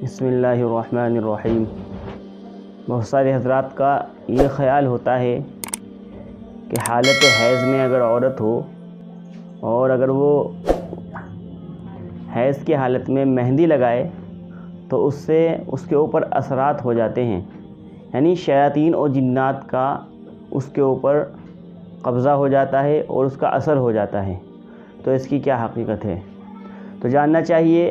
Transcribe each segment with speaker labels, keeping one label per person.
Speaker 1: بسم اللہ الرحمن الرحیم۔ بہت سارے حضرات کا یہ خیال ہوتا ہے کہ حالت حیض میں اگر عورت ہو اور اگر وہ حیض کی حالت میں مہندی لگائے تو اس سے اس کے اوپر اثرات ہو جاتے ہیں، یعنی شیاطین اور جنات کا اس کے اوپر قبضہ ہو جاتا ہے اور اس کا اثر ہو جاتا ہے۔ تو اس کی کیا حقیقت ہے؟ تو جاننا چاہیے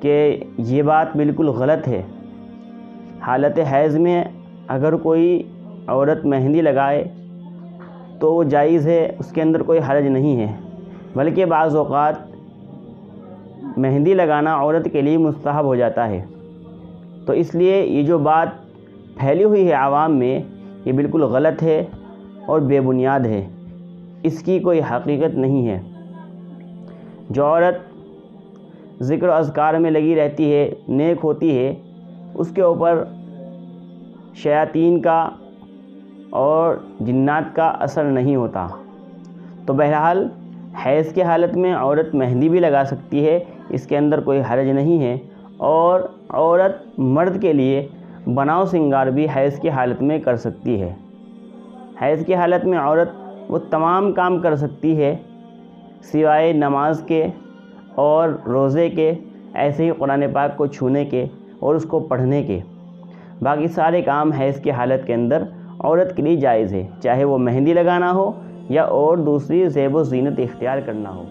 Speaker 1: کہ یہ بات بالکل غلط ہے۔ حالت حیض میں اگر کوئی عورت مہندی لگائے تو وہ جائز ہے، اس کے اندر کوئی حرج نہیں ہے، بلکہ بعض اوقات مہندی لگانا عورت کے لیے مستحب ہو جاتا ہے۔ تو اس لیے یہ جو بات پھیلی ہوئی ہے عوام میں، یہ بالکل غلط ہے اور بے بنیاد ہے، اس کی کوئی حقیقت نہیں ہے۔ جو عورت ذکر و اذکار میں لگی رہتی ہے، نیک ہوتی ہے، اس کے اوپر شیاطین کا اور جنات کا اثر نہیں ہوتا۔ تو بہرحال حیض کی حالت میں عورت مہندی بھی لگا سکتی ہے، اس کے اندر کوئی حرج نہیں ہے، اور عورت مرد کے لیے بناؤ سنگار بھی حیض کی حالت میں کر سکتی ہے۔ حیض کی حالت میں عورت وہ تمام کام کر سکتی ہے سوائے نماز کے اور روزے کے، ایسے ہی قرآن پاک کو چھونے کے اور اس کو پڑھنے کے۔ باقی سارے کام حیض کی حالت کے اندر عورت کے لیے جائز ہے، چاہے وہ مہندی لگانا ہو یا اور دوسری زیب و زینت اختیار کرنا ہو۔